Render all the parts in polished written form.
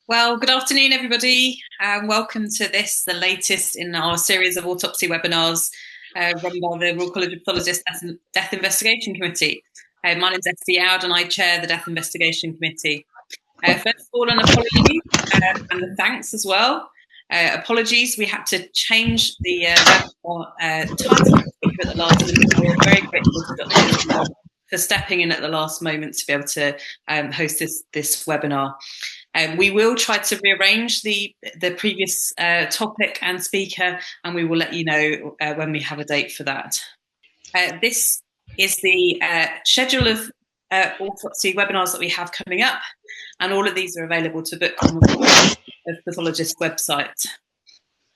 Well, good afternoon, everybody. Welcome to this, the latest in our series of autopsy webinars run by the Royal College of Pathologists Death Investigation Committee. My name is Esty Oud and I chair the Death Investigation Committee. First of all, an apology and thanks as well. Apologies, we had to change the webinar title at the last minute. We're very grateful to Dr. Ismail for stepping in at the last moment to be able to host this webinar. We will try to rearrange the previous topic and speaker, and we will let you know when we have a date for that. This is the schedule of autopsy webinars that we have coming up, and all of these are available to book on the pathologist website.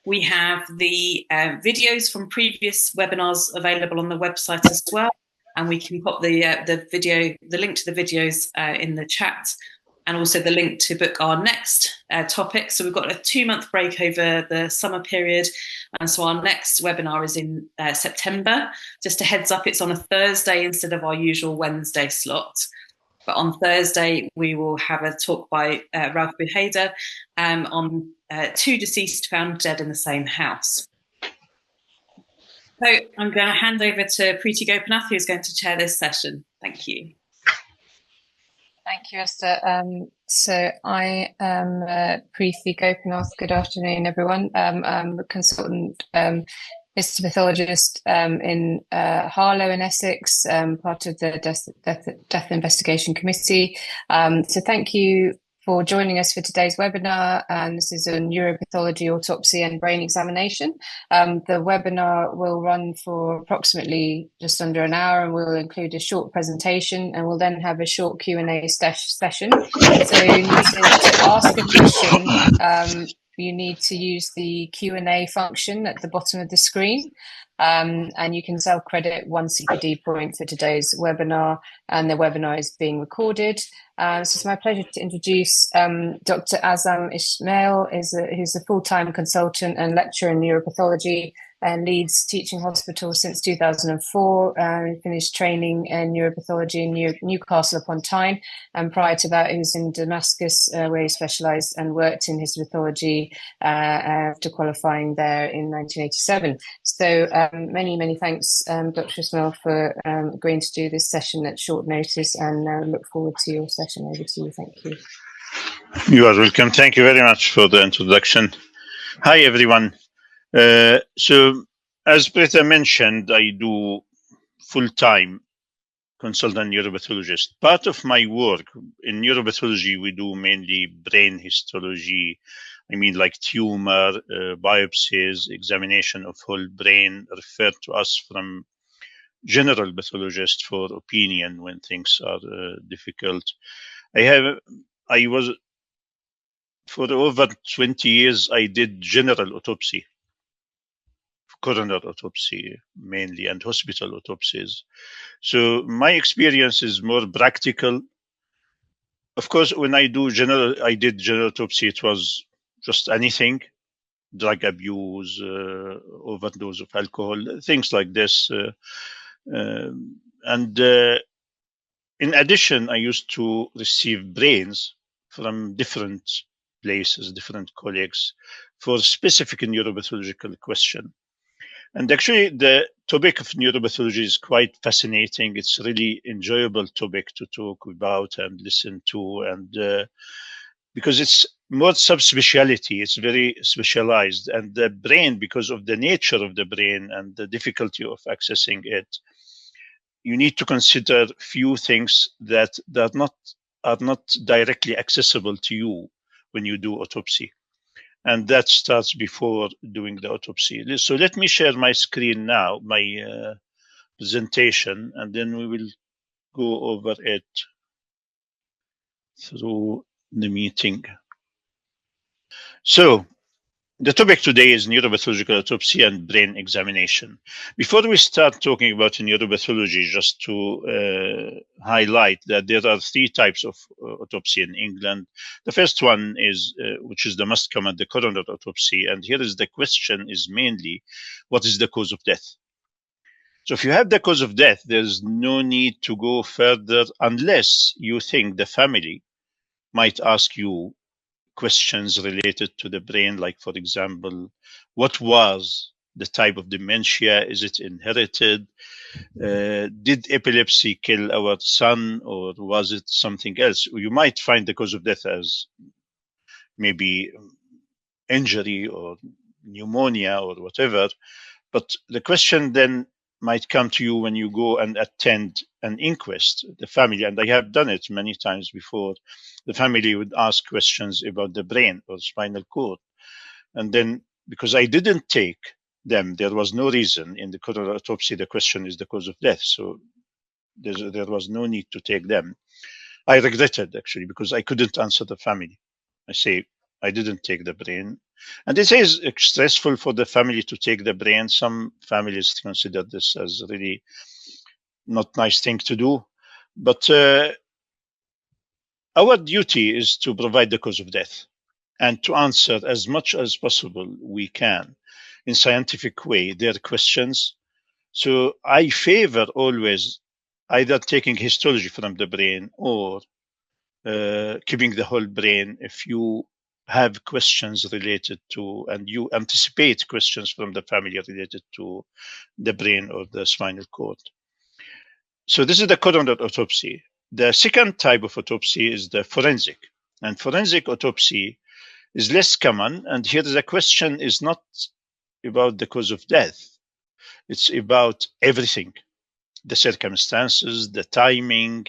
We have the videos from previous webinars available on the website as well, and we can pop the link to the videos in the chat, and also the link to book our next topic. So we've got a 2-month break over the summer period. And so our next webinar is in September. Just a heads up, it's on a Thursday instead of our usual Wednesday slot. But on Thursday, we will have a talk by Ralph Buheda on 2 deceased found dead in the same house. So I'm going to hand over to Preeti Gopinath, who's going to chair this session. Thank you. Thank you, Esther. So I am Preeti Gopinath. Good afternoon, everyone. I'm a consultant histopathologist in Harlow in Essex, part of the Death Investigation Committee. So thank you for joining us for today's webinar. And this is on neuropathology, autopsy and brain examination. The webinar will run for approximately just under an hour and will include a short presentation, and we'll then have a short Q&A session. So you need to ask a question. You need to use the Q&A function at the bottom of the screen. And you can self-credit 1 CPD point for today's webinar, and the webinar is being recorded. So it's my pleasure to introduce Dr. Azam Ismail, who's a full-time consultant and lecturer in neuropathology and Leeds Teaching Hospital since 2004. Finished training in neuropathology in Newcastle upon Tyne, and prior to that, he was in Damascus, where he specialised and worked in histopathology after qualifying there in 1987. So many thanks, Dr. Ismail, for agreeing to do this session at short notice, and look forward to your session. Over to you. Thank you. You are welcome. Thank you very much for the introduction. Hi, everyone. So, as Preeti mentioned, I do full-time consultant neuropathologist. Part of my work in neuropathology, we do mainly brain histology. I mean, like tumor, biopsies, examination of whole brain, referred to us from general pathologist for opinion when things are difficult. For over 20 years, I did general autopsy, coroner autopsy mainly, and hospital autopsies. So my experience is more practical. Of course, when I did general autopsy, it was just anything, drug abuse, overdose of alcohol, things like this. And in addition, I used to receive brains from different places, different colleagues, for specific neuropathological question. And actually, the topic of neuropathology is quite fascinating. It's a really enjoyable topic to talk about and listen to, and because it's more subspecialty, it's very specialized. And the brain, because of the nature of the brain and the difficulty of accessing it, you need to consider few things that are not directly accessible to you when you do autopsy. And that starts before doing the autopsy. So let me share my screen now, my presentation, and then we will go over it through the meeting. So the topic today is neuropathological autopsy and brain examination. Before we start talking about neuropathology, just to highlight that there are 3 types of autopsy in England. The first one is, which is the most common, the coroner autopsy. And here is the question is mainly, what is the cause of death? So if you have the cause of death, there's no need to go further unless you think the family might ask you questions related to the brain, like, for example, what was the type of dementia? Is it inherited? Did epilepsy kill our son, or was it something else? You might find the cause of death as maybe injury or pneumonia or whatever. But the question then might come to you when you go and attend an inquest, the family, and I have done it many times before. The family would ask questions about the brain or spinal cord. And then, because I didn't take them, there was no reason in the coronary autopsy, the question is the cause of death. So there was no need to take them. I regretted, actually, because I couldn't answer the family. I say, I didn't take the brain. And it is stressful for the family to take the brain. Some families consider this as really not nice thing to do. But our duty is to provide the cause of death and to answer as much as possible we can in scientific way their questions. So I favor always either taking histology from the brain or keeping the whole brain if you have questions related to, and you anticipate questions from the family related to the brain or the spinal cord. So this is the coronary autopsy. The second type of autopsy is the forensic. And forensic autopsy is less common. And here the question is not about the cause of death. It's about everything. The circumstances, the timing,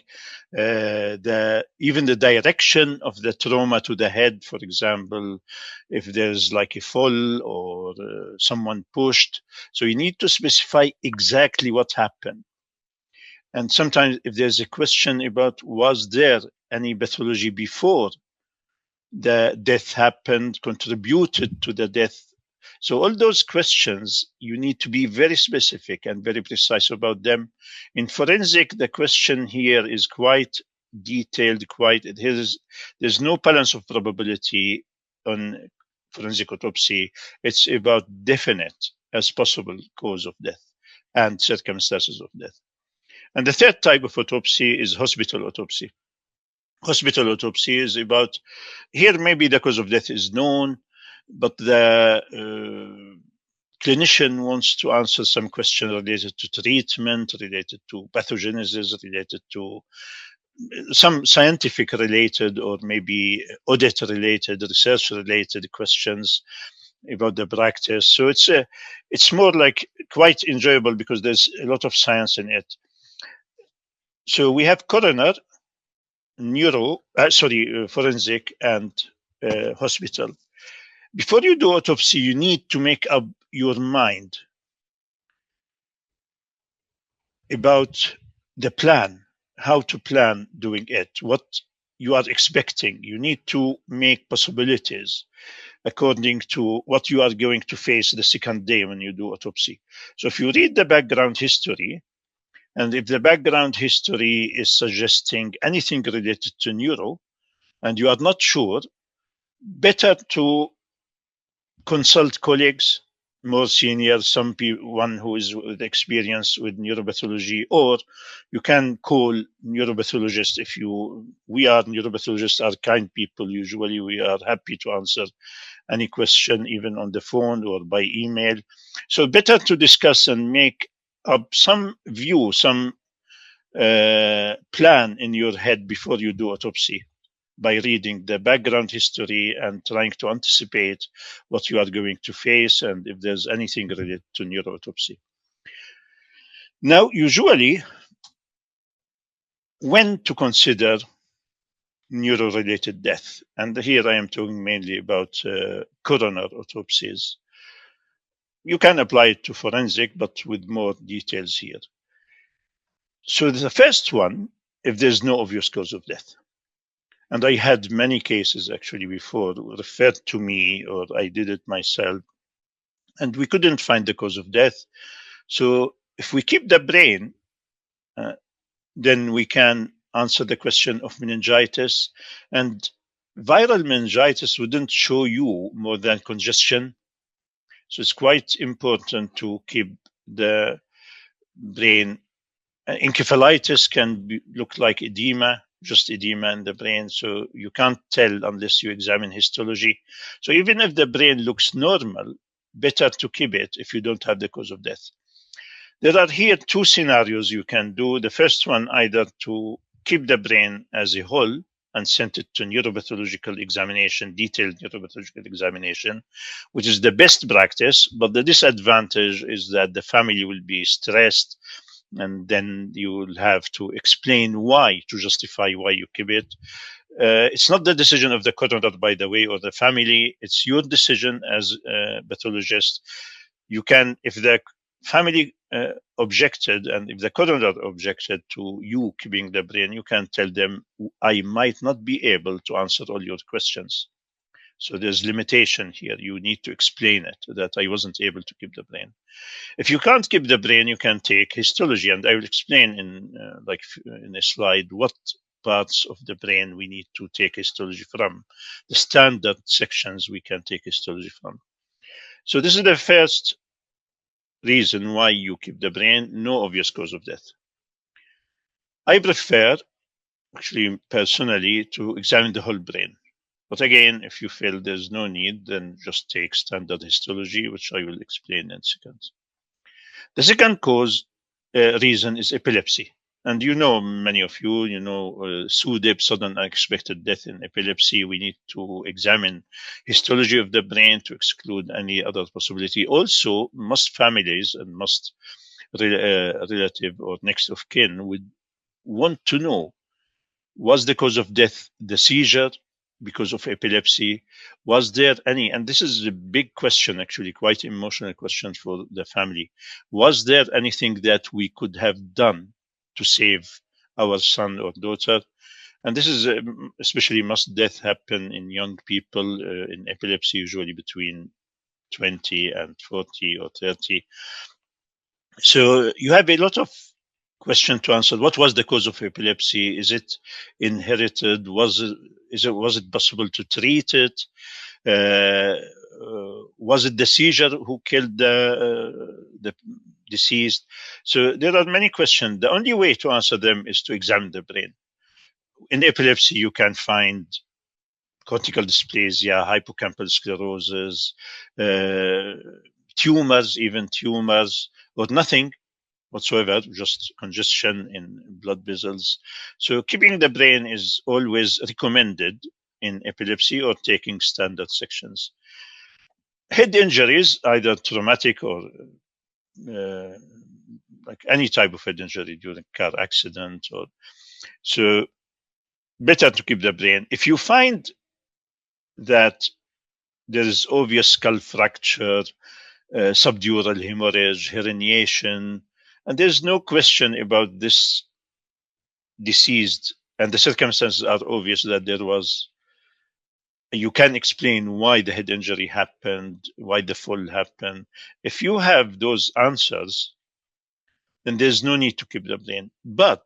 even the direction of the trauma to the head, for example, if there's like a fall or someone pushed. So you need to specify exactly what happened. And sometimes if there's a question about was there any pathology before the death happened, contributed to the death. So all those questions, you need to be very specific and very precise about them. In forensic, the question here is quite detailed, there's no balance of probability on forensic autopsy. It's about definite as possible cause of death and circumstances of death. And the third type of autopsy is hospital autopsy. Hospital autopsy is about, here maybe the cause of death is known, but the clinician wants to answer some question related to treatment, related to pathogenesis, related to some scientific related or maybe audit related, research related questions about the practice. So it's more like quite enjoyable because there's a lot of science in it. So we have coroner, forensic, and hospital. Before you do autopsy, you need to make up your mind about the plan, how to plan doing it, what you are expecting. You need to make possibilities according to what you are going to face the second day when you do autopsy. So if you read the background history, and if the background history is suggesting anything related to neuro, and you are not sure, better to consult colleagues, more senior, one who is with experience with neuropathology, or you can call neuropathologists. We are neuropathologists, are kind people. Usually we are happy to answer any question, even on the phone or by email. So better to discuss and make up some view, some plan in your head before you do autopsy, by reading the background history and trying to anticipate what you are going to face and if there's anything related to neuroautopsy. Now, usually, when to consider neuro-related death, and here I am talking mainly about coroner autopsies. You can apply it to forensic, but with more details here. So the first one, if there's no obvious cause of death. And I had many cases actually before referred to me, or I did it myself, and we couldn't find the cause of death. So if we keep the brain, then we can answer the question of meningitis. And viral meningitis wouldn't show you more than congestion. So it's quite important to keep the brain. Encephalitis can look like edema. just edema in the brain. So you can't tell unless you examine histology. So even if the brain looks normal, better to keep it if you don't have the cause of death. There are here two scenarios you can do. The first one, either to keep the brain as a whole and send it to neuropathological examination, detailed neuropathological examination, which is the best practice. But the disadvantage is that the family will be stressed, and then you will have to explain why, to justify why you keep it. It's not the decision of the coroner, by the way, or the family. It's your decision as a pathologist. You can, if the family objected and if the coroner objected to you keeping the brain, you can tell them, I might not be able to answer all your questions. So there's limitation here. You need to explain it, that I wasn't able to keep the brain. If you can't keep the brain, you can take histology, and I will explain in a slide what parts of the brain we need to take histology from, the standard sections we can take histology from. So this is the first reason why you keep the brain, no obvious cause of death. I prefer, actually personally, to examine the whole brain. But again, if you feel there's no need, then just take standard histology, which I will explain in a second. The second reason is epilepsy. And many of you, SUDEP, sudden unexpected death in epilepsy. We need to examine histology of the brain to exclude any other possibility. Also, most families and most relative or next of kin would want to know, was the cause of death the seizure because of epilepsy? Was there any, and this is a big question, actually, quite emotional question for the family. Was there anything that we could have done to save our son or daughter? And this is especially most death happen in young people in epilepsy, usually between 20 and 40 or 30. So you have a lot of question to answer. What was the cause of epilepsy? Is it inherited? Was it possible to treat it? Was it the seizure who killed the deceased? So there are many questions. The only way to answer them is to examine the brain. In epilepsy, you can find cortical dysplasia, hippocampal sclerosis, tumors, or nothing whatsoever, just congestion in blood vessels. So keeping the brain is always recommended in epilepsy or taking standard sections. Head injuries, either traumatic or like any type of head injury during car accident, so better to keep the brain. If you find that there is obvious skull fracture, subdural hemorrhage, herniation, and there's no question about this deceased, and the circumstances are obvious that there was, you can explain why the head injury happened, why the fall happened. If you have those answers, then there's no need to keep the brain. But,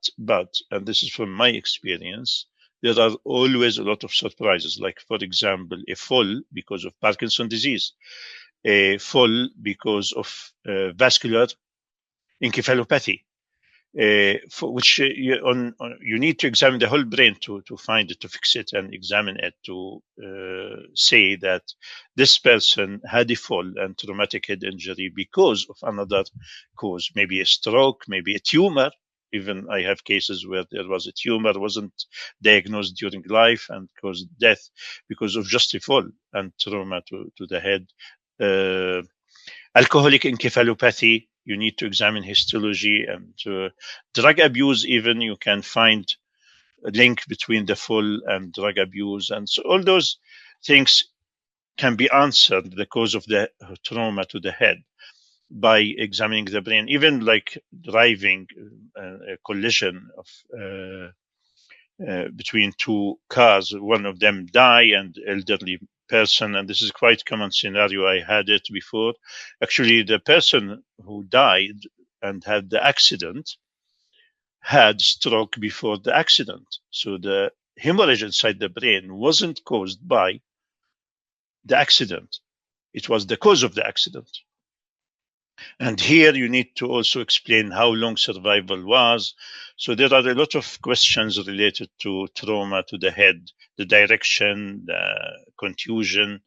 and this is from my experience, there are always a lot of surprises. Like, for example, a fall because of Parkinson's disease, a fall because of vascular encephalopathy, for which you need to examine the whole brain to find it, to fix it and examine it, to say that this person had a fall and traumatic head injury because of another cause, maybe a stroke, maybe a tumor. Even I have cases where there was a tumor, wasn't diagnosed during life and caused death because of just a fall and trauma to the head. Alcoholic encephalopathy, you need to examine histology, and drug abuse, even you can find a link between the fall and drug abuse. And so all those things can be answered, the cause of the trauma to the head, by examining the brain. Even like driving a collision of between two cars, one of them die and elderly person, and this is quite common scenario. I had it before. Actually, the person who died and had the accident had stroke before the accident. So the hemorrhage inside the brain wasn't caused by the accident. It was the cause of the accident. And here you need to also explain how long survival was. So there are a lot of questions related to trauma to the head, the direction, the contusion.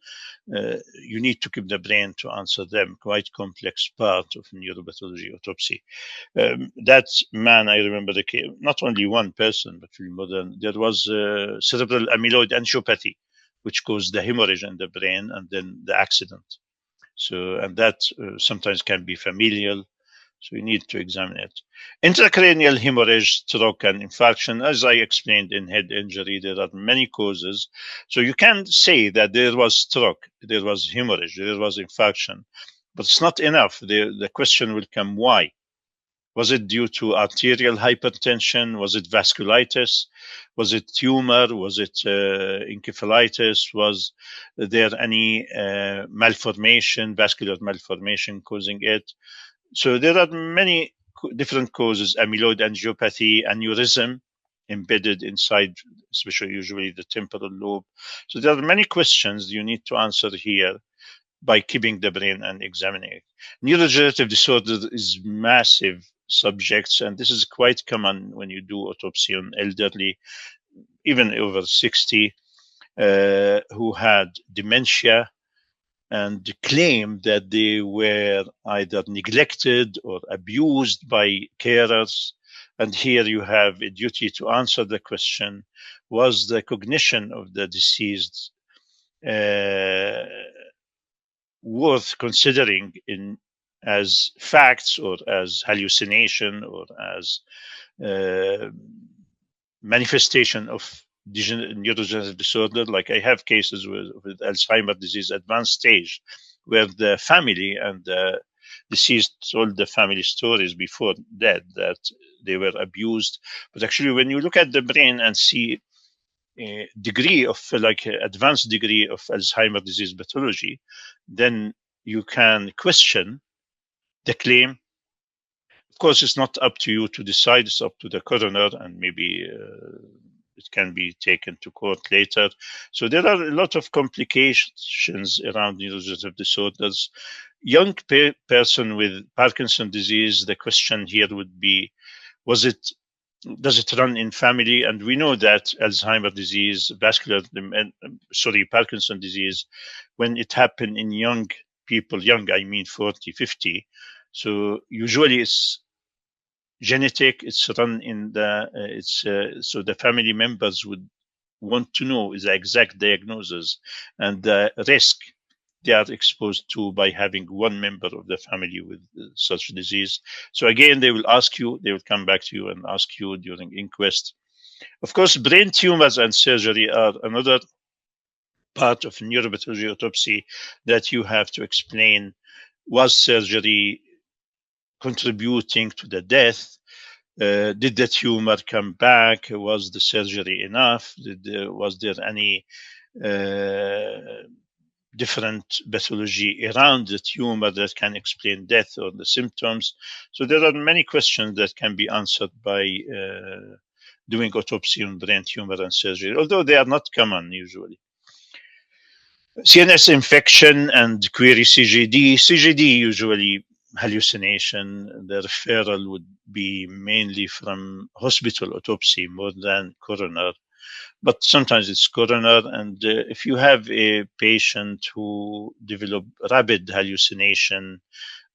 You need to keep the brain to answer them. Quite complex part of neuropathology autopsy. That man, I remember the case, not only one person, but more than there was cerebral amyloid angiopathy, which caused the hemorrhage in the brain and then the accident. So, and that sometimes can be familial. So you need to examine it. Intracranial hemorrhage, stroke, and infarction, as I explained in head injury, there are many causes. So you can say that there was stroke, there was hemorrhage, there was infarction, but it's not enough. The question will come, why? Was it due to arterial hypertension? Was it vasculitis? Was it tumor? Was it encephalitis? Was there any malformation, vascular malformation causing it? So there are many different causes: amyloid angiopathy, aneurysm embedded inside, especially usually the temporal lobe. So there are many questions you need to answer here by keeping the brain and examining it. Neurodegenerative disorder is massive subjects, and this is quite common when you do autopsy on elderly, even over 60, who had dementia and claim that they were either neglected or abused by carers. And here you have a duty to answer the question, was the cognition of the deceased worth considering in as facts or as hallucination or as manifestation of neurodegenerative disorder? Like I have cases with Alzheimer's disease advanced stage, where the family and the deceased told the family stories before death that they were abused. But actually, when you look at the brain and see a degree of like advanced degree of Alzheimer's disease pathology, then you can question the claim. Of course, it's not up to you to decide. It's up to the coroner, and maybe it can be taken to court later. So there are a lot of complications around neurodegenerative disorders. Young person with Parkinson's disease, the question here would be, does it run in family? And we know that Alzheimer's disease, Parkinson's disease, when it happened in young people, young, I mean 40, 50. So usually it's genetic, it's run in so the family members would want to know the exact diagnosis and the risk they are exposed to by having one member of the family with such disease. So again, they will come back to you and ask you during inquest. Of course, brain tumors and surgery are another part of neuropathology autopsy that you have to explain. Was surgery contributing to the death? Did the tumor come back? Was the surgery enough? Was there any different pathology around the tumor that can explain death or the symptoms? So there are many questions that can be answered by doing autopsy on brain tumor and surgery, although they are not common usually. CNS infection and query CGD. CGD usually hallucination. The referral would be mainly from hospital autopsy more than coroner. But sometimes it's coroner, and if you have a patient who develop rapid hallucination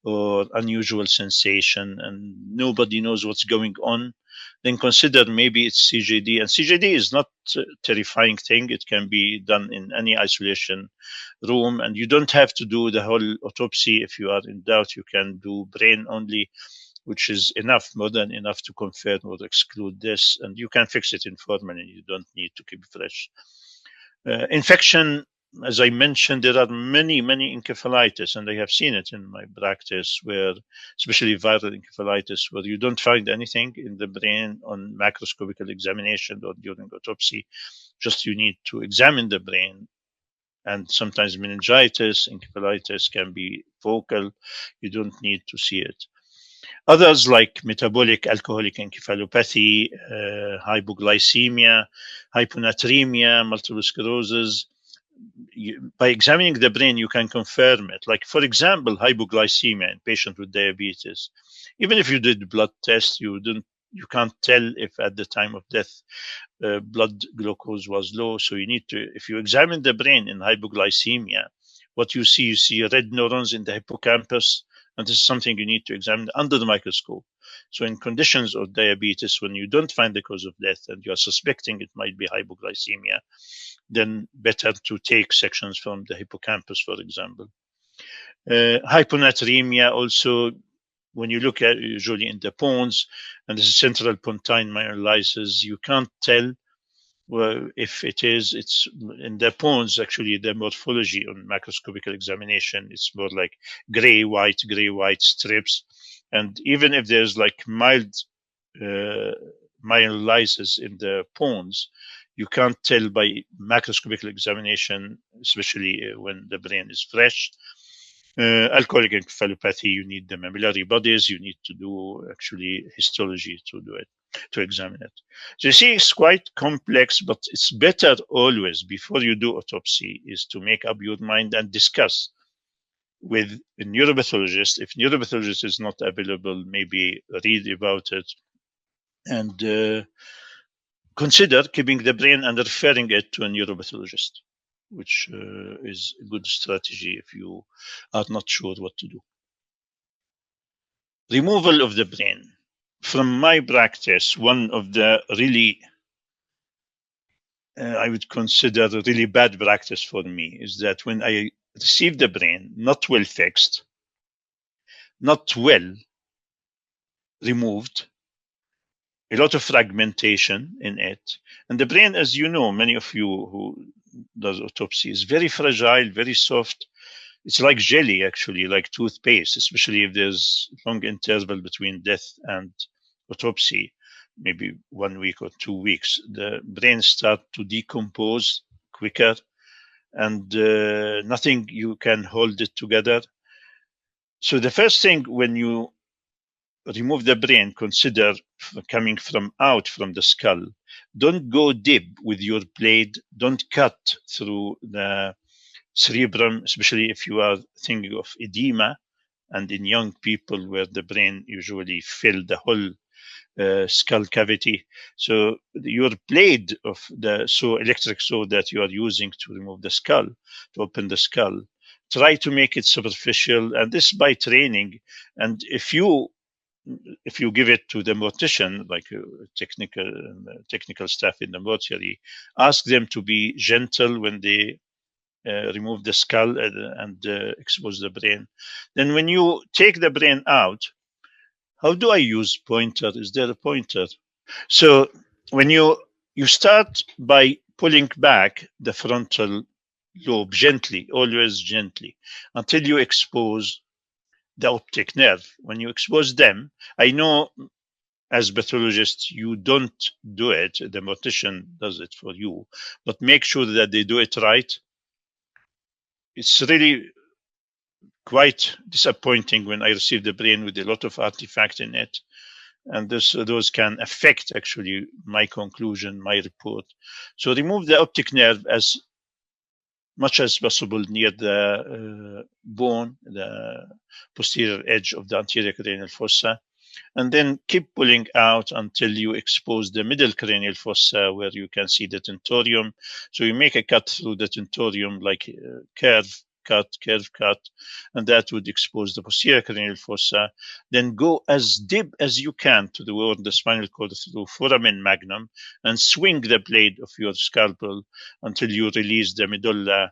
or unusual sensation and nobody knows what's going on, then consider maybe it's CGD. And CGD is not a terrifying thing. It can be done in any isolation room, and you don't have to do the whole autopsy. If you are in doubt, you can do brain only, which is enough, more than enough to confirm or exclude this, and you can fix it in formalin, and you don't need to keep fresh. Infection, as I mentioned, there are many encephalitis, and I have seen it in my practice, where, especially viral encephalitis, where you don't find anything in the brain on macroscopical examination or during autopsy. Just you need to examine the brain. And sometimes meningitis, encephalitis can be focal. You don't need to see it. Others like metabolic alcoholic encephalopathy, hypoglycemia, hyponatremia, multiple sclerosis, by examining the brain, you can confirm it. Like, for example, hypoglycemia in patients with diabetes. Even if you did blood tests, you can't tell if at the time of death blood glucose was low. So you need to, if you examine the brain in hypoglycemia, what you see red neurons in the hippocampus, and this is something you need to examine under the microscope. So in conditions of diabetes, when you don't find the cause of death and you're suspecting it might be hypoglycemia, then better to take sections from the hippocampus, for example. Hyponatremia also, when you look at usually in the bones, and this is central pontine myelinolysis, you can't tell if it's in the bones. Actually, the morphology on macroscopic examination, it's more like gray white strips, and even if there's like mild myelinolysis in the bones, you can't tell by macroscopic examination, especially when the brain is fresh. Alcoholic encephalopathy, you need the mammillary bodies, you need to do actually histology to do it, to examine it. So you see, it's quite complex, but it's better always, before you do autopsy, is to make up your mind and discuss with a neuropathologist. If neuropathologist is not available, maybe read about it and consider keeping the brain and referring it to a neuropathologist, which is a good strategy if you are not sure what to do. Removal of the brain. From my practice, one of the really, I would consider a really bad practice for me, is that when I receive the brain, not well fixed, not well removed, a lot of fragmentation in it. And the brain, as you know, many of you who does autopsy, is very fragile, very soft. It's like jelly, actually, like toothpaste, especially if there's long interval between death and autopsy, maybe 1 week or 2 weeks. The brain starts to decompose quicker, and nothing you can hold it together. So the first thing when you remove the brain, consider coming from out from the skull. Don't go deep with your blade. Don't cut through the cerebrum, especially if you are thinking of edema, and in young people where the brain usually fill the whole skull cavity. So your blade of the electric saw that you are using to remove the skull, to open the skull, try to make it superficial, and this by training. And if you give it to the mortician, like technical staff in the mortuary, ask them to be gentle when they remove the skull and expose the brain. Then when you take the brain out, how do I use pointer? Is there a pointer? So when you start by pulling back the frontal lobe gently, always gently, until you expose the optic nerve. When you expose them, I know as pathologists, you don't do it. The mortician does it for you, but make sure that they do it right. It's really quite disappointing when I receive the brain with a lot of artifact in it. And those can affect actually my conclusion, my report. So remove the optic nerve as much as possible near the bone, the posterior edge of the anterior cranial fossa, and then keep pulling out until you expose the middle cranial fossa where you can see the tentorium. So you make a cut through the tentorium, like curve cut, and that would expose the posterior cranial fossa. Then go as deep as you can to the spinal cord through foramen magnum and swing the blade of your scalpel until you release the medulla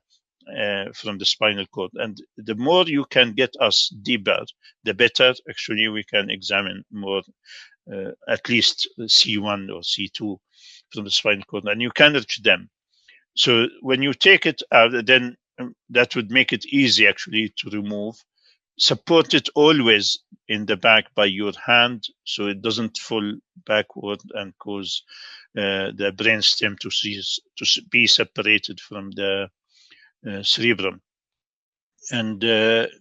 from the spinal cord. And the more you can get us deeper, the better. Actually, we can examine more, at least C1 or C2 from the spinal cord, and you can reach them. So when you take it out, then that would make it easy actually to remove. Support it always in the back by your hand so it doesn't fall backward and cause the brainstem to be separated from the cerebrum. And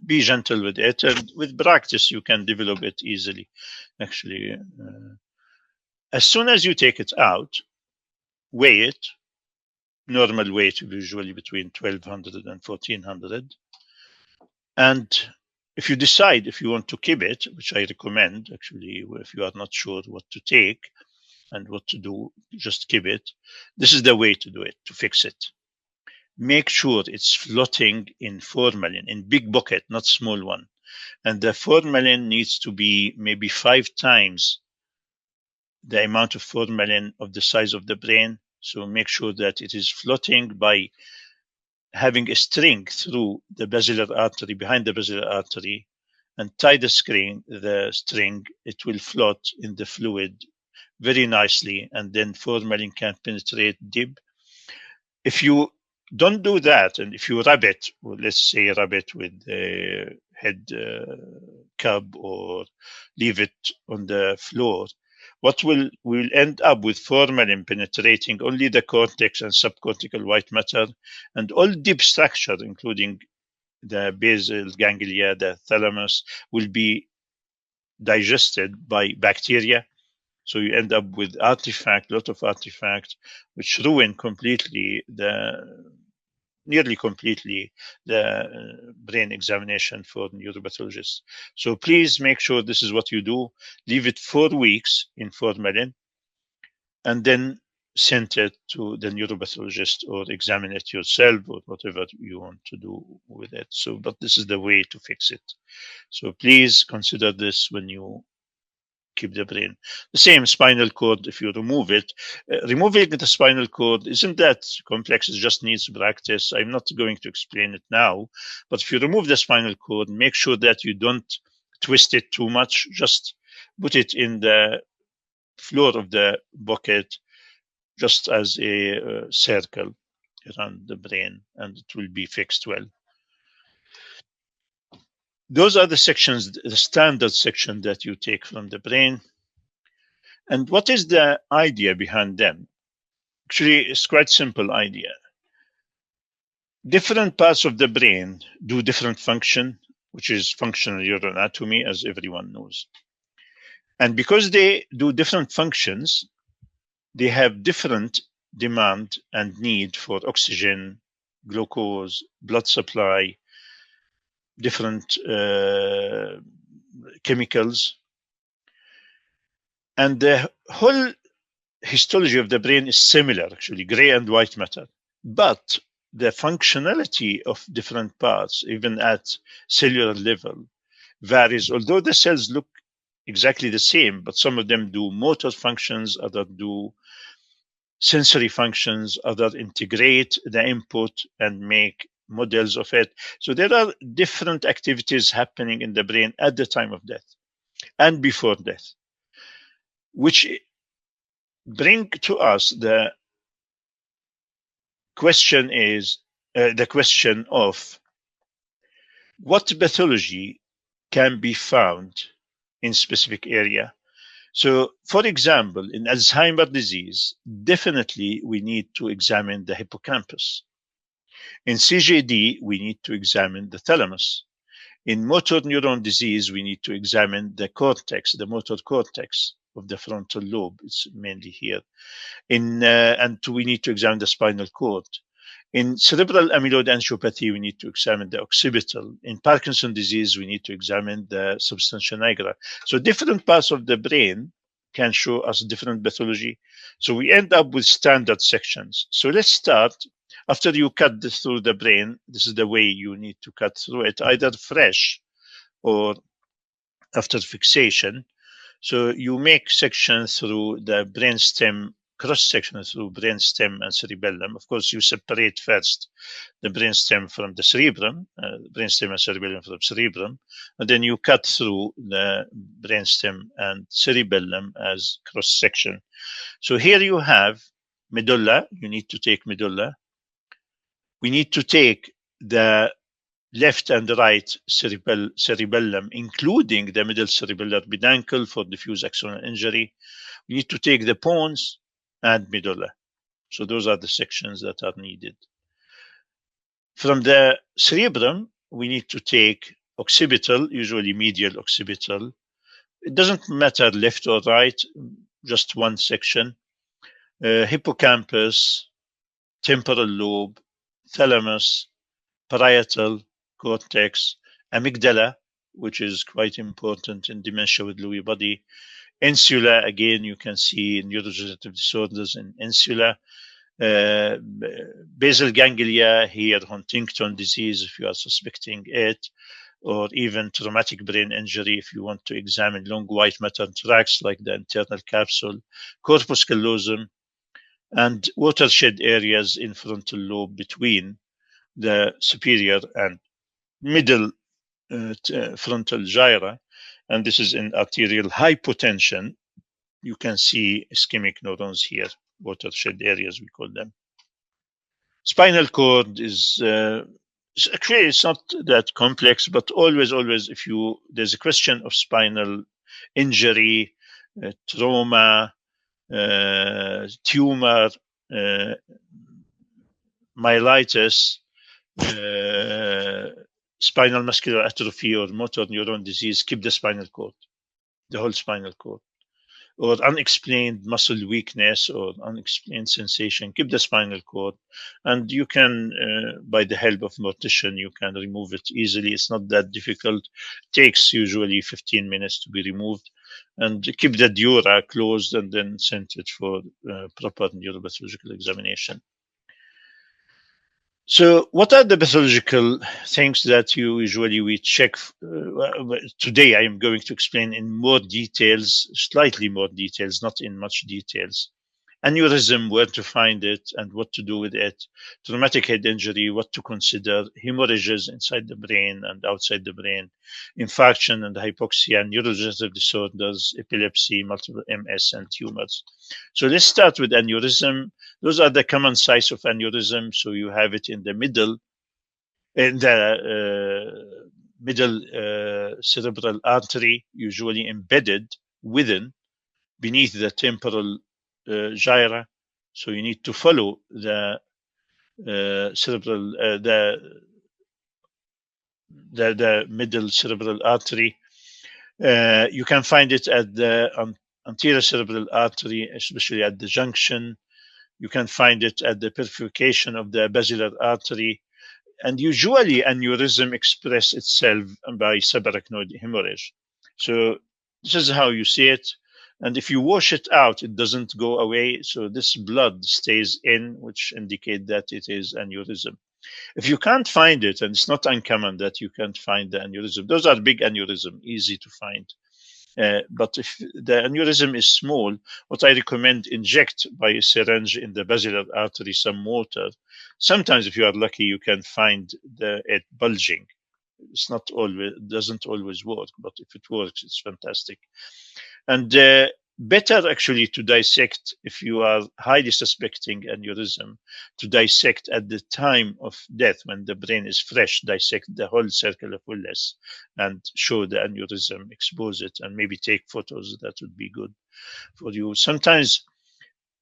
be gentle with it. And with practice, you can develop it easily, actually. As soon as you take it out, weigh it. normal weight usually between 1200 and 1400. And if you decide if you want to keep it, which I recommend, actually, if you are not sure what to take and what to do, just keep it. This is the way to do it, to fix it. Make sure it's floating in formalin, in big bucket, not small one. And the formalin needs to be maybe 5 times the amount of formalin of the size of the brain. So make sure that it is floating by having a string through the basilar artery, behind the basilar artery, and tie the string, it will float in the fluid very nicely, and then formalin can penetrate deep. If you don't do that, and if you rub it, well, let's say rub it with a head cup or leave it on the floor, what will end up with formalin penetrating only the cortex and subcortical white matter, and all deep structure, including the basal ganglia, the thalamus, will be digested by bacteria. So you end up with a lot of artifacts, which ruin nearly completely the brain examination for neuropathologists. So please make sure this is what you do. Leave it 4 weeks in formalin, and then send it to the neuropathologist or examine it yourself or whatever you want to do with it. So, but this is the way to fix it. So please consider this when you keep the brain. The same spinal cord, if you remove it, removing the spinal cord isn't that complex, it just needs practice. I'm not going to explain it now, but if you remove the spinal cord, make sure that you don't twist it too much, just put it in the floor of the bucket, just as a circle around the brain, and it will be fixed well. Those are the sections, the standard section that you take from the brain. And what is the idea behind them? Actually, it's quite simple idea. Different parts of the brain do different function, which is functional neuroanatomy, as everyone knows. And because they do different functions, they have different demand and need for oxygen, glucose, blood supply, different chemicals. And the whole histology of the brain is similar, actually, gray and white matter. But the functionality of different parts, even at cellular level, varies. Although the cells look exactly the same, but some of them do motor functions, others do sensory functions, others integrate the input and make models of it. So there are different activities happening in the brain at the time of death and before death, which bring to us the question of what pathology can be found in specific area. So, for example, in Alzheimer's disease, definitely we need to examine the hippocampus. In CJD, we need to examine the thalamus. In motor neuron disease, we need to examine the cortex, the motor cortex of the frontal lobe. It's mainly here. And we need to examine the spinal cord. In cerebral amyloid angiopathy, we need to examine the occipital. In Parkinson's disease, we need to examine the substantia nigra. So different parts of the brain can show us different pathology. So we end up with standard sections. So let's start. After you cut through the brain, this is the way you need to cut through it, either fresh or after fixation. So you make sections through the brainstem, cross-section through brainstem and cerebellum. Of course, you separate first the brainstem from the cerebrum, brainstem and cerebellum from cerebrum, and then you cut through the brainstem and cerebellum as cross-section. So here you have medulla. You need to take medulla. We need to take the left and right cerebellum, including the middle cerebellar peduncle for diffuse axonal injury. We need to take the pons and medulla. So those are the sections that are needed. From the cerebrum, we need to take occipital, usually medial occipital. It doesn't matter left or right, just one section. Hippocampus, temporal lobe, thalamus, parietal cortex, amygdala, which is quite important in dementia with Lewy body, insula. Again, you can see neurodegenerative disorders in insula. Basal ganglia, here Huntington disease if you are suspecting it, or even traumatic brain injury if you want to examine long white matter tracts like the internal capsule, corpus callosum, and watershed areas in frontal lobe between the superior and middle frontal gyra. And this is in arterial hypotension. You can see ischemic neurons here, watershed areas, we call them. Spinal cord is actually it's not that complex, but always, if there's a question of spinal injury, trauma, tumor, myelitis, spinal muscular atrophy, or motor neuron disease, keep the spinal cord, the whole spinal cord. Or unexplained muscle weakness or unexplained sensation, keep the spinal cord. And you can, by the help of mortician, you can remove it easily. It's not that difficult. It takes usually 15 minutes to be removed. And keep the dura closed and then send it for proper neuropathological examination. So what are the pathological things that we check? Today I am going to explain in more details, slightly more details, not in much details. Aneurysm, where to find it and what to do with it. Traumatic head injury, what to consider. Hemorrhages inside the brain and outside the brain. Infarction and hypoxia, neurodegenerative disorders, epilepsy, multiple MS, and tumors. So let's start with aneurysm. Those are the common size of aneurysm. So you have it in the middle, cerebral artery, usually embedded beneath the temporal gyra. So you need to follow the cerebral, the middle cerebral artery. You can find it at the anterior cerebral artery, especially at the junction. You can find it at the bifurcation of the basilar artery. And usually aneurysm expresses itself by subarachnoid hemorrhage. So this is how you see it. And if you wash it out, it doesn't go away. So this blood stays in, which indicates that it is aneurysm. If you can't find it, and it's not uncommon that you can't find the aneurysm, those are big aneurysm, easy to find. But if the aneurysm is small, what I recommend, inject by a syringe in the basilar artery some water. Sometimes, if you are lucky, you can find it bulging. It's not always, doesn't always work, but if it works, it's fantastic. And better actually to dissect, if you are highly suspecting aneurysm, to dissect at the time of death when the brain is fresh, dissect the whole circle of Willis and show the aneurysm, expose it, and maybe take photos. That would be good for you. Sometimes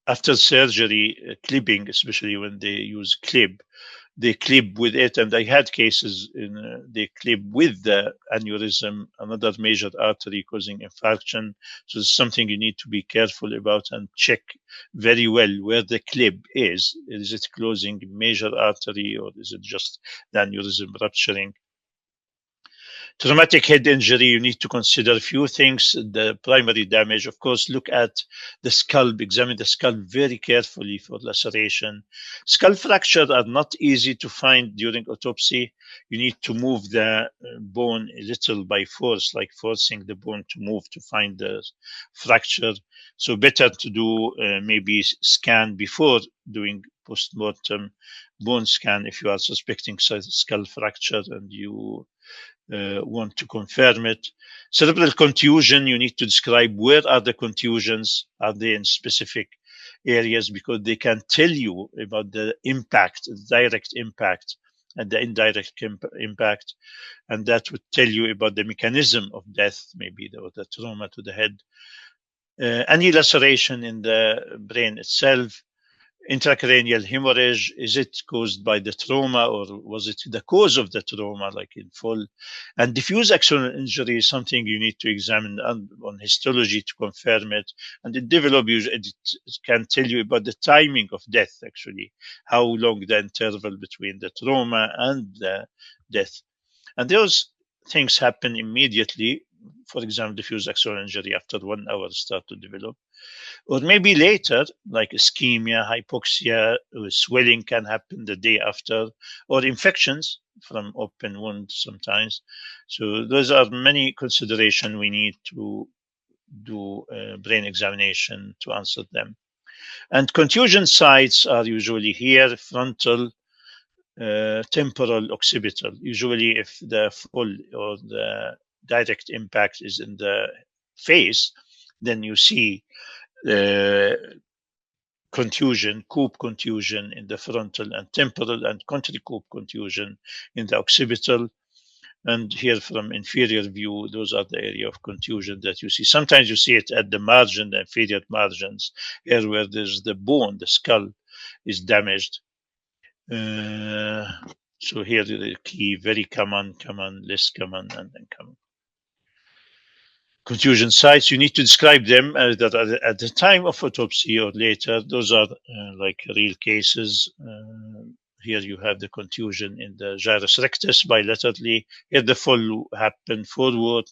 after surgery, clipping, especially when they use clip, they clip with it, and I had cases they clip with the aneurysm, another major artery causing infarction. So it's something you need to be careful about and check very well where the clip is. Is it closing major artery, or is it just the aneurysm rupturing? Traumatic head injury, you need to consider a few things. The primary damage, of course, look at the skull, examine the skull very carefully for laceration. Skull fractures are not easy to find during autopsy. You need to move the bone a little by force, like forcing the bone to move to find the fracture. So better to do maybe scan before doing post-mortem bone scan if you are suspecting skull fracture and you want to confirm it. Cerebral contusion, you need to describe where are the contusions, are they in specific areas, because they can tell you about the impact, the direct impact and the indirect impact, and that would tell you about the mechanism of death, maybe the trauma to the head. Any laceration in the brain itself, intracranial hemorrhage, is it caused by the trauma, or was it the cause of the trauma, like in full? And diffuse axonal injury is something you need to examine on histology to confirm it. And in develop, it can tell you about the timing of death, actually, how long the interval between the trauma and the death. And those things happen immediately. For example, diffuse axonal injury after 1 hour start to develop. Or maybe later, like ischemia, hypoxia, swelling can happen the day after, or infections from open wounds sometimes. So those are many considerations we need to do brain examination to answer them. And contusion sites are usually here, frontal, temporal, occipital. Usually if the full or the direct impact is in the face, then you see contusion, coupe contusion in the frontal and temporal, and coupe contusion in the occipital. And here from inferior view, those are the area of contusion that you see. Sometimes you see it at the margin, the inferior margins, here where there's the bone, the skull is damaged. So here the key, very common, less common, and then common. Contusion sites, you need to describe them that at the time of autopsy or later. Those are like real cases. Here you have the contusion in the gyrus rectus bilaterally. Here the fall happened forward,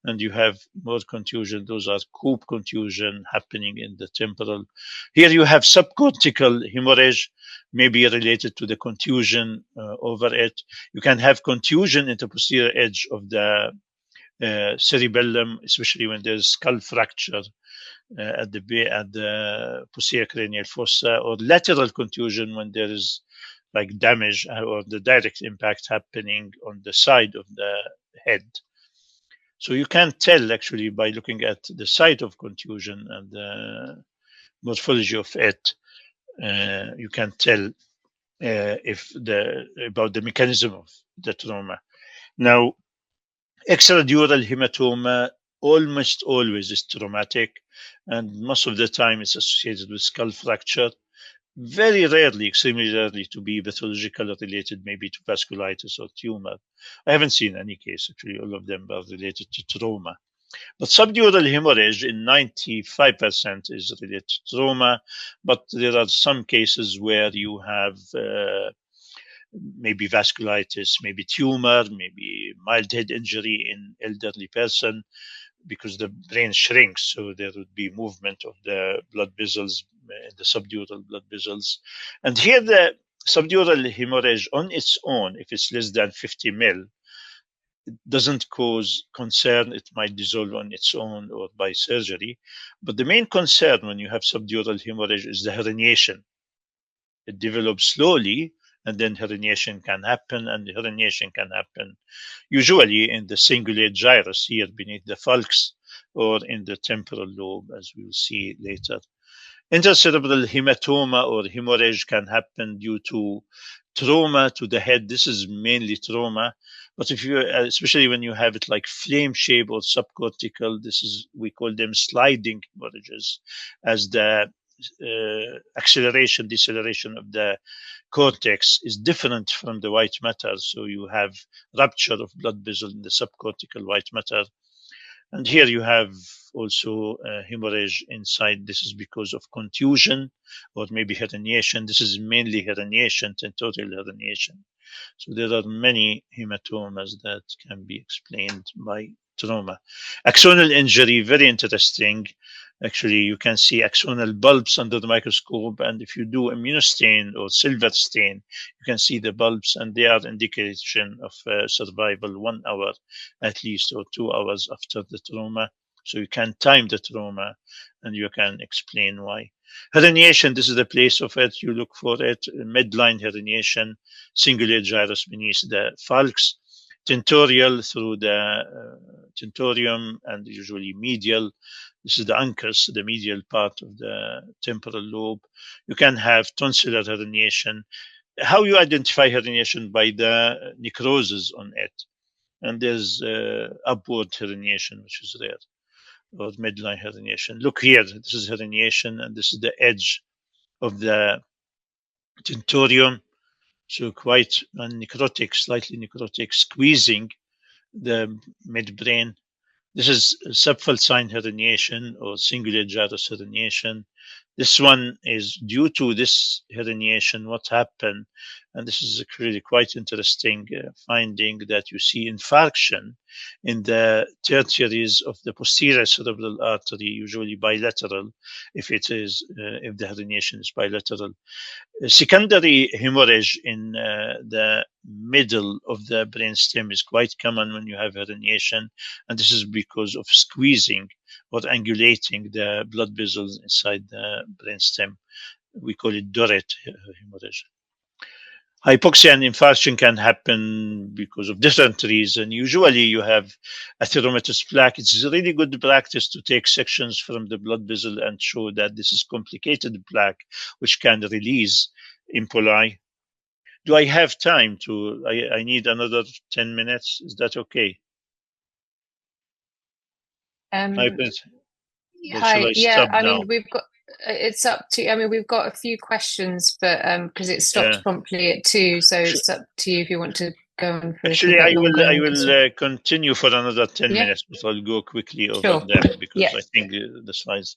and you have more contusion. Those are coupe contusion happening in the temporal. Here you have subcortical hemorrhage, maybe related to the contusion over it. You can have contusion in the posterior edge of the cerebellum, especially when there's skull fracture at the posterior cranial fossa, or lateral contusion when there is like damage or the direct impact happening on the side of the head. So you can tell actually by looking at the site of contusion and the morphology of it, you can tell about the mechanism of the trauma. Now, extradural hematoma almost always is traumatic, and most of the time it's associated with skull fracture. Very rarely, extremely rarely, to be pathological related maybe to vasculitis or tumor. I haven't seen any case, actually, all of them are related to trauma. But subdural hemorrhage in 95% is related to trauma, but there are some cases where you have maybe vasculitis, maybe tumor, maybe mild head injury in elderly person, because the brain shrinks, so there would be movement of the blood vessels, the subdural blood vessels. And here the subdural hemorrhage on its own, if it's less than 50 mil, it doesn't cause concern. It might dissolve on its own or by surgery. But the main concern when you have subdural hemorrhage is the herniation. It develops slowly, and then herniation can happen, and the herniation can happen usually in the cingulate gyrus here beneath the falx, or in the temporal lobe, as we'll see later. Intracerebral hematoma or hemorrhage can happen due to trauma to the head. This is mainly trauma, but if you, especially when you have it like flame shape or subcortical, we call them sliding hemorrhages, as the acceleration, deceleration of the cortex is different from the white matter. So you have rupture of blood vessel in the subcortical white matter. And here you have also hemorrhage inside. This is because of contusion or maybe herniation. This is mainly herniation, tentorial herniation. So there are many hematomas that can be explained by trauma. Axonal injury, very interesting. Actually, you can see axonal bulbs under the microscope, and if you do immunostain or silver stain, you can see the bulbs, and they are indication of survival 1 hour at least, or 2 hours after the trauma. So you can time the trauma, and you can explain why. Herniation, this is the place of it. You look for it. Midline herniation, cingulate gyrus beneath the falx, tentorial through the tentorium, and usually medial. This is the uncus, the medial part of the temporal lobe. You can have tonsillar herniation. How you identify herniation? By the necrosis on it. And there's upward herniation, which is rare, or midline herniation. Look here, this is herniation, and this is the edge of the tentorium, so quite necrotic, slightly necrotic, squeezing the midbrain. This is subfalcine herniation or singular gyrus herniation. This one is due to this herniation. What happened, and this is really quite interesting finding, that you see infarction in the tertiaries of the posterior cerebral artery, usually bilateral, if if the herniation is bilateral. Secondary hemorrhage in the middle of the brainstem is quite common when you have herniation, and this is because of squeezing or angulating the blood vessels inside the brainstem. We call it Dorrit hemorrhage. Hypoxia and infarction can happen because of different reasons. Usually, you have atheromatous plaque. It's a really good practice to take sections from the blood vessel and show that this is complicated plaque, which can release impuli. Do I have time to? I need another 10 minutes. Is that okay? Hi. Yeah, I mean, we've got. It's up to. I mean, we've got a few questions, but because it stopped promptly at 2, so it's up to you if you want to go on for Actually, a little bit longer. I will continue for another 10 minutes, but I'll go quickly over them because I think the slides.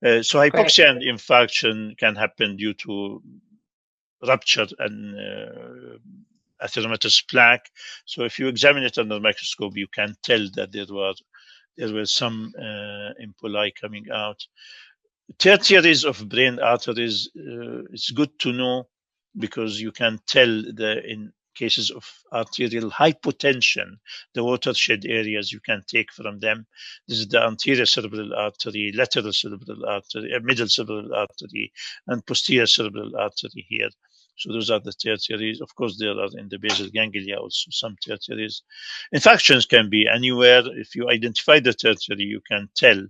So hypoxia and infarction can happen due to rupture and atheromatous plaque. So if you examine it under the microscope, you can tell that there were some impuli coming out. Tertiaries of brain arteries, it's good to know because you can tell in cases of arterial hypotension, the watershed areas you can take from them. This is the anterior cerebral artery, lateral cerebral artery, middle cerebral artery, and posterior cerebral artery here. So those are the tertiaries. Of course, there are in the basal ganglia also some tertiaries. Infections can be anywhere. If you identify the tertiary, you can tell.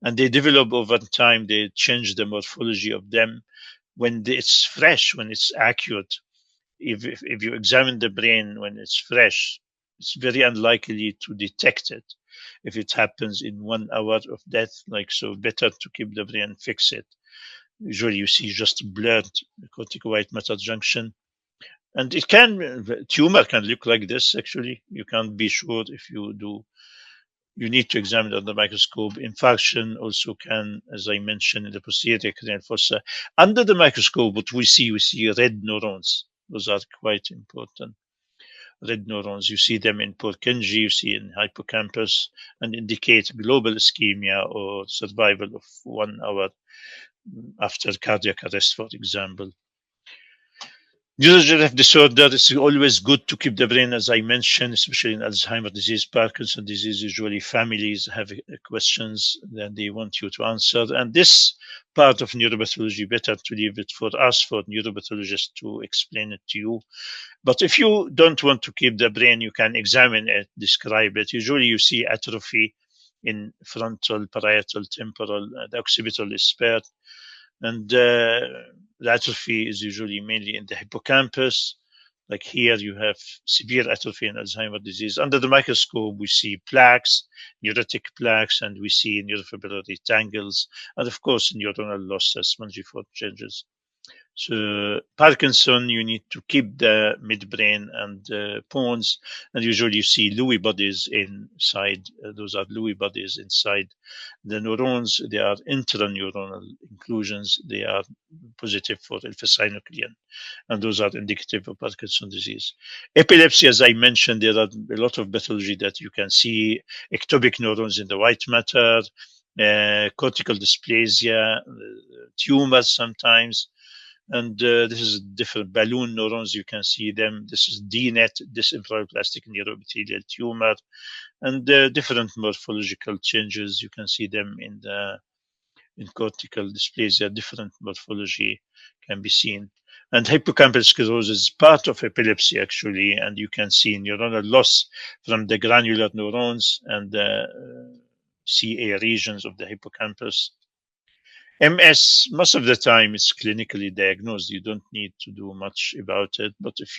And they develop over time. They change the morphology of them. When it's fresh, when it's acute, if you examine the brain when it's fresh, it's very unlikely to detect it. If it happens in 1 hour of death, like so, better to keep the brain, fix it. Usually you see just blurred cortico white matter junction. And tumor can look like this, actually. You can't be sure if you do. You need to examine it under the microscope. Infarction also can, as I mentioned, in the posterior cranial fossa. Under the microscope, what we see red neurons. Those are quite important. Red neurons, you see them in Purkinje, you see in hippocampus, and indicate global ischemia or survival of 1 hour after cardiac arrest, for example. Neurodegenerative disorder, it's always good to keep the brain, as I mentioned, especially in Alzheimer's disease, Parkinson's disease. Usually families have questions that they want you to answer. And this part of neuropathology, better to leave it for us, for neuropathologists, to explain it to you. But if you don't want to keep the brain, you can examine it, describe it. Usually you see atrophy in frontal, parietal, temporal, the occipital is spared. And the atrophy is usually mainly in the hippocampus. Like here, you have severe atrophy in Alzheimer's disease. Under the microscope, we see plaques, neurotic plaques, and we see neurofibrillary tangles, and of course, neuronal loss as spongiform changes. So Parkinson, you need to keep the midbrain and pons, and usually you see Lewy bodies inside. Those are Lewy bodies inside the neurons. They are intraneuronal inclusions. They are positive for alpha-synuclein, and those are indicative of Parkinson's disease. Epilepsy, as I mentioned, there are a lot of pathology that you can see. Ectopic neurons in the white matter, cortical dysplasia, tumors sometimes. And this is different balloon neurons. You can see them. This is DNET, disencephaloplastic neuroepithelial tumor, and different morphological changes. You can see them in cortical dysplasia. Different morphology can be seen. And hippocampal sclerosis is part of epilepsy, actually, and you can see neuronal loss from the granular neurons and the CA regions of the hippocampus. MS, most of the time, it's clinically diagnosed. You don't need to do much about it. But if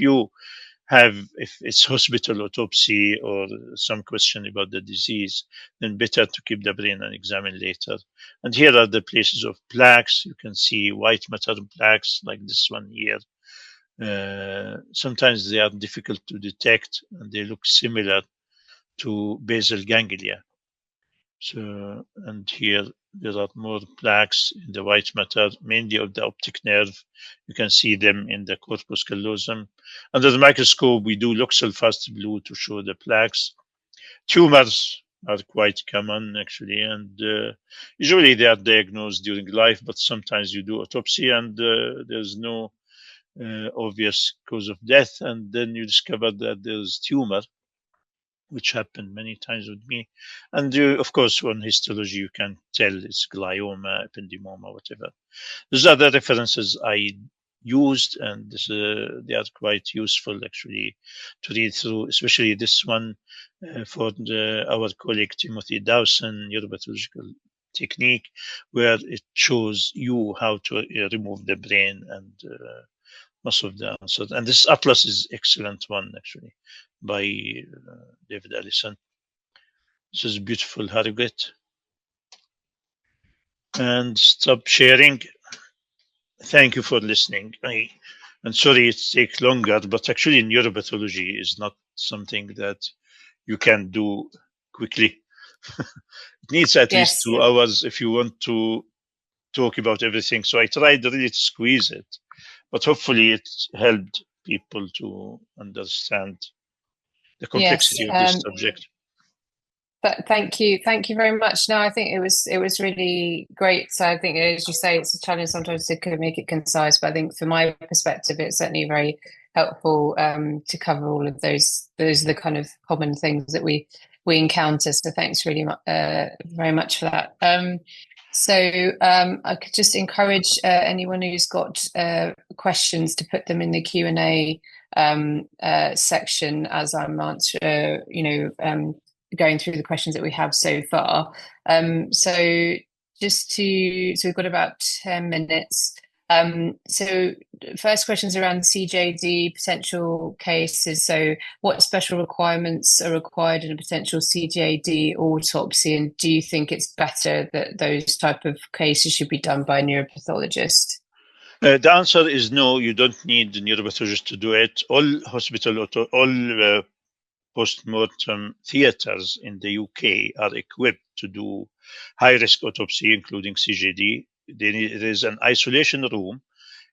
it's hospital autopsy or some question about the disease, then better to keep the brain and examine later. And here are the places of plaques. You can see white matter plaques like this one here. Sometimes they are difficult to detect and they look similar to basal ganglia. So, and here there are more plaques in the white matter, mainly of the optic nerve. You can see them in the corpus callosum. Under the microscope, we do luxal fast blue to show the plaques. Tumors are quite common, actually, and usually they are diagnosed during life, but sometimes you do autopsy and there's no obvious cause of death, and then you discover that there's tumor, which happened many times with me. And of course, on histology, you can tell it's glioma, ependymoma, whatever. Those are the references I used, and they are quite useful actually to read through, especially this one for our colleague Timothy Dawson, neuropathological technique, where it shows you how to remove the brain and most of the answers. And this atlas is excellent one actually by David Allison. This is beautiful, Harriet. And stop sharing. Thank you for listening. I'm sorry it takes longer, but actually neuropathology is not something that you can do quickly. It needs at least 2 hours if you want to talk about everything. So I tried really to squeeze it, but hopefully it helped people to understand the complexity of this subject. But thank you very much. No, I think it was really great. So I think, as you say, it's a challenge sometimes to make it concise, but I think from my perspective, it's certainly very helpful to cover all of those. Those are the kind of common things that we encounter. So thanks really very much for that. I could just encourage anyone who's got questions to put them in the Q&A section as I'm going through the questions that we have so far. So we've got about 10 minutes. So first questions around CJD potential cases. So what special requirements are required in a potential CJD autopsy? And do you think it's better that those type of cases should be done by a neuropathologist? The answer is no, you don't need the neuropathologist to do it. All post-mortem theatres in the UK are equipped to do high-risk autopsy, including CJD. There is an isolation room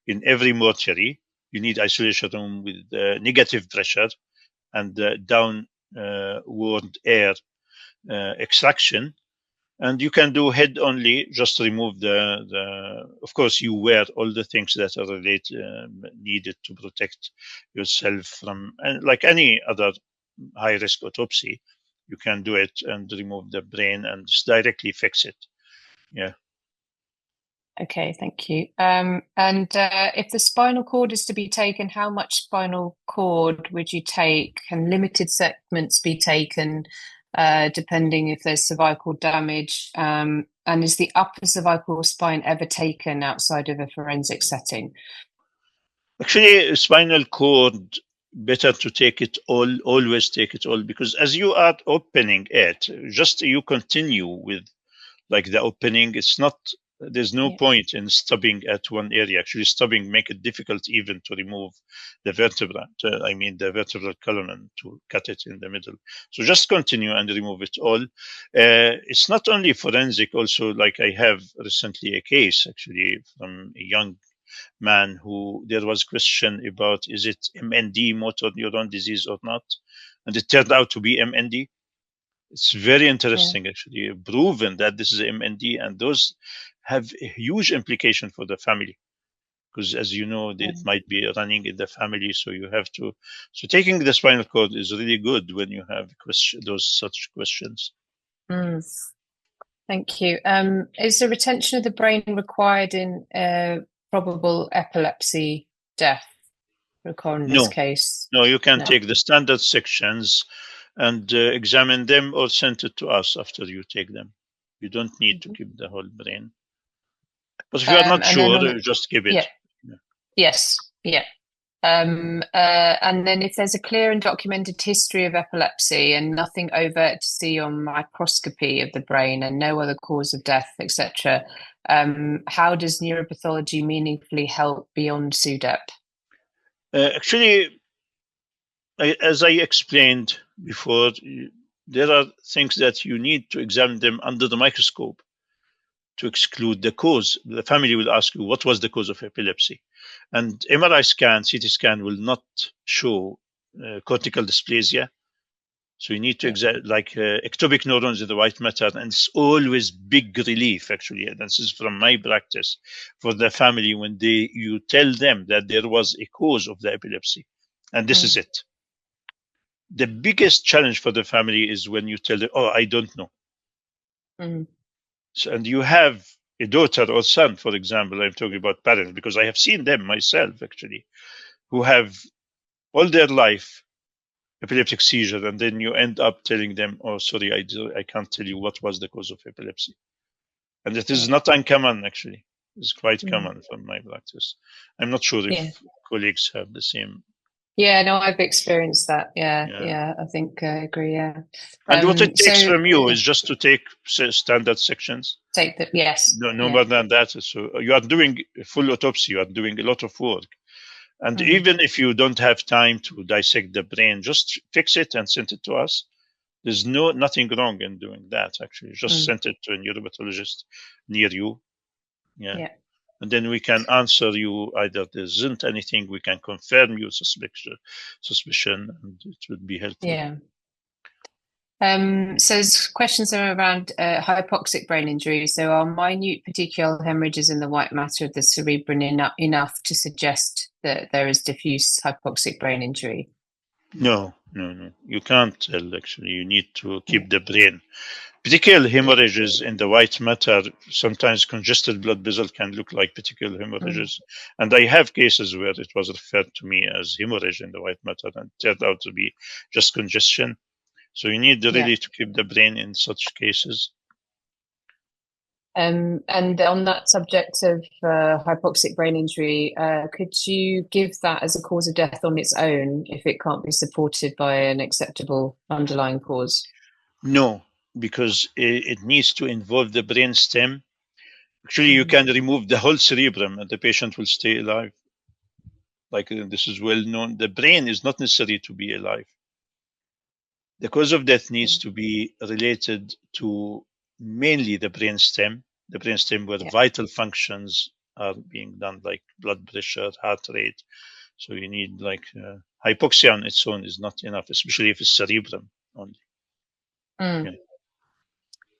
in every mortuary. You need isolation room with negative pressure and downward air extraction. And you can do head only, just remove of course, you wear all the things that are needed to protect yourself from, and like any other high-risk autopsy, you can do it and remove the brain and just directly fix it. Yeah. Okay, thank you. And if the spinal cord is to be taken, how much spinal cord would you take? Can limited segments be taken, depending if there's cervical damage? And is the upper cervical spine ever taken outside of a forensic setting? Actually, spinal cord, better to take it all, always take it all, because as you are opening it, just you continue with like the opening. It's not, there's no point in stopping at one area. Actually, stopping make it difficult even to remove the vertebra, the vertebral column, to cut it in the middle. So just continue and remove it all. It's not only forensic, also, like I have recently a case actually from a young man who there was question about, is it MND, motor neuron disease, or not? And it turned out to be MND. It's very interesting, actually, proven that this is MND, and those have a huge implication for the family, because as you know, it might be running in the family, so you have to. So taking the spinal cord is really good when you have such questions. Thank you. Is the retention of the brain required in probable epilepsy death for a coroner's case? No, you can take the standard sections and examine them, or send it to us after you take them. You don't need to keep the whole brain. But if you are not sure, just give it. Yes. And then if there's a clear and documented history of epilepsy and nothing overt to see on microscopy of the brain and no other cause of death, etc., how does neuropathology meaningfully help beyond SUDEP? Actually, as I explained before, there are things that you need to examine them under the microscope to exclude the cause. The family will ask you, what was the cause of epilepsy? And MRI scan, CT scan will not show cortical dysplasia. So you need to like ectopic neurons in the white matter, and it's always big relief. Actually, and this is from my practice for the family when you tell them that there was a cause of the epilepsy, and this is it. The biggest challenge for the family is when you tell them, "Oh, I don't know." So, and you have a daughter or son, for example. I'm talking about parents because I have seen them myself, actually, who have all their life epileptic seizure, and then you end up telling them, "Oh, sorry, I can't tell you what was the cause of epilepsy," and it is not uncommon. Actually, it's quite common from my practice. I'm not sure if colleagues have the same. Yeah, no, I've experienced that. Yeah, I think I agree. Yeah, and what it takes from you is just to take standard sections. Take that, yes. No more than that. So you are doing a full autopsy. You are doing a lot of work. And even if you don't have time to dissect the brain, just fix it and send it to us. There's nothing wrong in doing that, actually. Just send it to a neuropathologist near you. Yeah. And then we can answer you either there isn't anything, we can confirm your suspicion, and it would be helpful. Yeah. So questions are around hypoxic brain injury. So are minute petechial hemorrhages in the white matter of the cerebrum enough to suggest that there is diffuse hypoxic brain injury? No. You can't tell, actually. You need to keep the brain. Petechial hemorrhages in the white matter, sometimes congested blood vessel can look like petechial hemorrhages. And I have cases where it was referred to me as hemorrhage in the white matter and turned out to be just congestion. So you need really to keep the brain in such cases. And on that subject of hypoxic brain injury, could you give that as a cause of death on its own if it can't be supported by an acceptable underlying cause? No, because it needs to involve the brain stem. Actually, you can remove the whole cerebrum and the patient will stay alive. Like this is well known. The brain is not necessary to be alive. The cause of death needs to be related to mainly the brainstem where vital functions are being done, like blood pressure, heart rate. So you need like hypoxia on its own is not enough, especially if it's cerebrum only.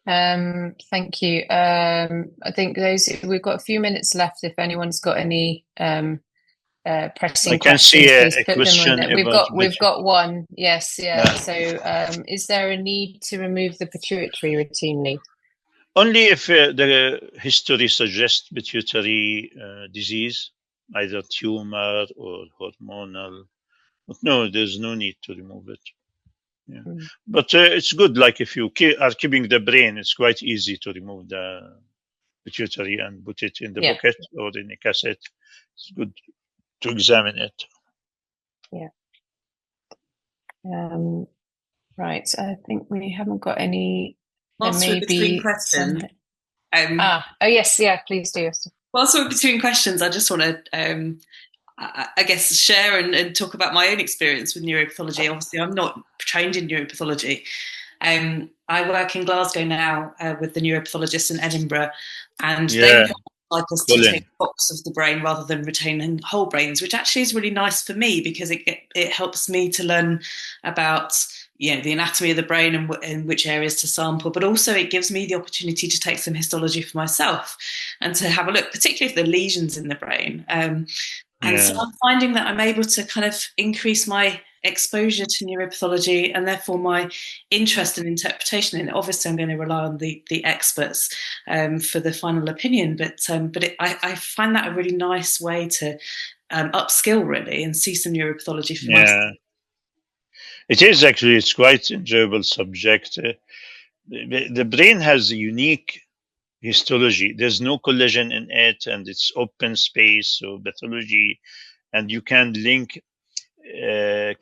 Thank you. I think we've got a few minutes left. If anyone's got any pressing questions, please put them in. We've got one. Yes, So, is there a need to remove the pituitary routinely? Only if the history suggests pituitary disease, either tumor or hormonal. But no, there's no need to remove it. But it's good. Like if you are keeping the brain, it's quite easy to remove the pituitary and put it in the bucket or in a cassette. It's good to examine it. Right. I think we haven't got any. Whilst we're between questions. Yes. Yeah, please do. Whilst we're between questions, I just want to, I guess, share and talk about my own experience with neuropathology. Obviously, I'm not trained in neuropathology. I work in Glasgow now with the neuropathologists in Edinburgh, and they like us to take box of the brain rather than retaining whole brains, which actually is really nice for me because it helps me to learn about the anatomy of the brain and in which areas to sample, but also it gives me the opportunity to take some histology for myself and to have a look, particularly if there are lesions in the brain. So I'm finding that I'm able to kind of increase my exposure to neuropathology and therefore my interest in interpretation. And obviously I'm going to rely on the experts for the final opinion, but I find that a really nice way to upskill really and see some neuropathology for myself. It is actually, it's quite enjoyable subject. The brain has a unique histology. There's no collision in it and it's open space, so pathology, and you can link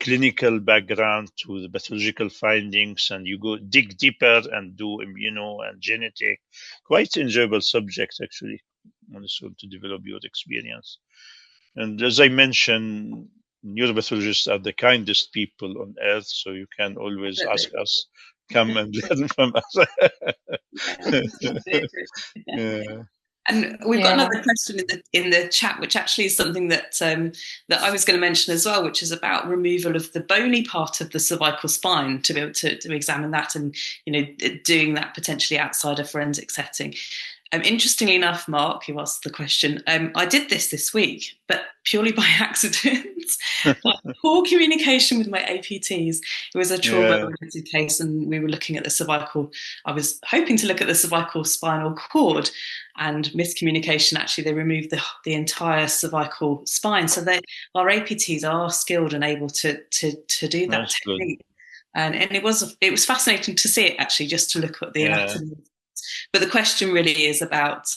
clinical background to the pathological findings and you go dig deeper and do immuno and genetic. Quite enjoyable subject actually, also to develop your experience. And as I mentioned, neuropathologists are the kindest people on earth, so you can always ask us, come and learn from us. Yeah. And we've got another question in the chat, which actually is something that that I was going to mention as well, which is about removal of the bony part of the cervical spine, to be able to examine that, and doing that potentially outside a forensic setting. Interestingly enough, Mark, who asked the question, I did this week, but purely by accident. Poor communication with my APTs. It was a trauma-related case, and we were looking at the cervical. I was hoping to look at the cervical spinal cord, and miscommunication. Actually, they removed the entire cervical spine. So our APTs are skilled and able to do that technique. And it was fascinating to see it, actually, just to look at the anatomy. But the question really is about,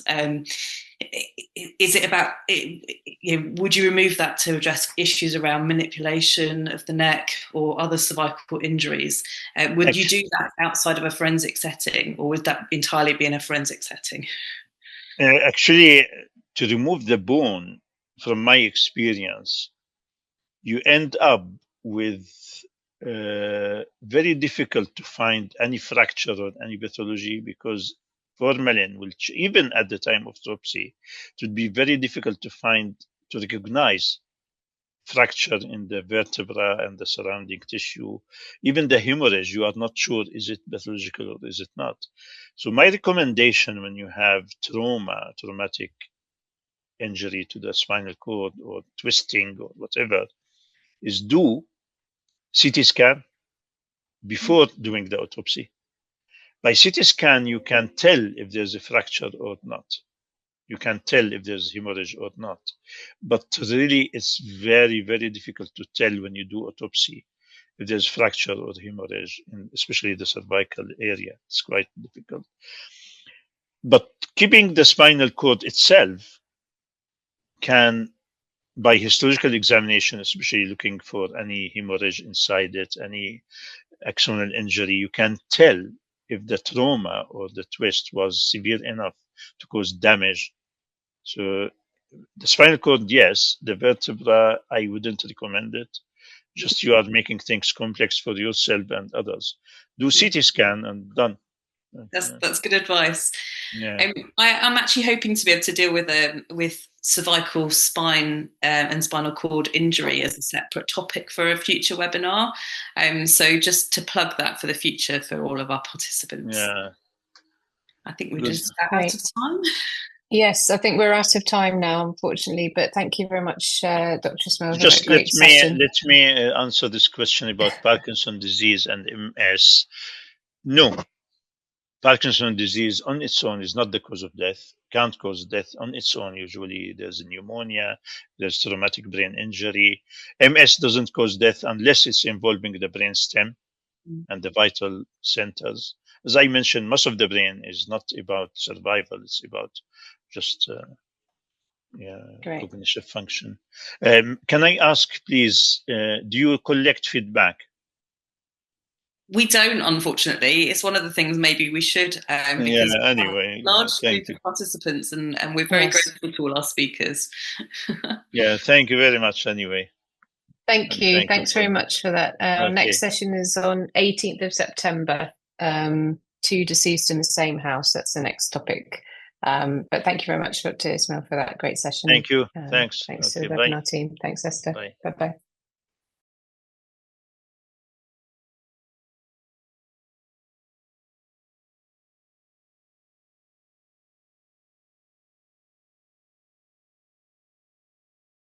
would you remove that to address issues around manipulation of the neck or other cervical injuries? Would you do that outside of a forensic setting, or would that entirely be in a forensic setting? Actually, to remove the bone, from my experience, you end up with very difficult to find any fracture or any pathology, because formalin will, even at the time of autopsy, it would be very difficult to recognize fracture in the vertebra and the surrounding tissue. Even the hemorrhage, you are not sure, is it pathological or is it not? So my recommendation, when you have traumatic injury to the spinal cord or twisting or whatever, is do CT scan before doing the autopsy. By CT scan, you can tell if there's a fracture or not. You can tell if there's hemorrhage or not. But really, it's very, very difficult to tell when you do autopsy if there's fracture or hemorrhage, especially the cervical area. It's quite difficult. But keeping the spinal cord itself can, by histological examination, especially looking for any hemorrhage inside it, any axonal injury, you can tell if the trauma or the twist was severe enough to cause damage. So the spinal cord, yes. The vertebra, I wouldn't recommend it. Just you are making things complex for yourself and others. Do CT scan and done. That's good advice. Yeah. I'm actually hoping to be able to deal with cervical spine and spinal cord injury as a separate topic for a future webinar. So just to plug that for the future for all of our participants. Yeah. I think we're just out of time. Yes, I think we're out of time now, unfortunately. But thank you very much, Dr. Smil. Just let me answer this question about Parkinson's disease and MS. No. Parkinson's disease on its own is not the cause of death, can't cause death on its own. Usually there's pneumonia, there's traumatic brain injury. MS doesn't cause death unless it's involving the brain stem and the vital centers. As I mentioned, most of the brain is not about survival, it's about just cognitive function. Can I ask, please, do you collect feedback? We don't, unfortunately. It's one of the things maybe we should, because anyway, large group of participants, and we're very grateful to all our speakers. Yeah, thank you very much anyway. Thank you. Thanks very much for that. Our next session is on 18th of September, 2 deceased in the same house. That's the next topic. But thank you very much, Dr. Ismail, for that great session. Thank you. Thanks. Thanks to the webinar team. Thanks, Esther. Bye-bye.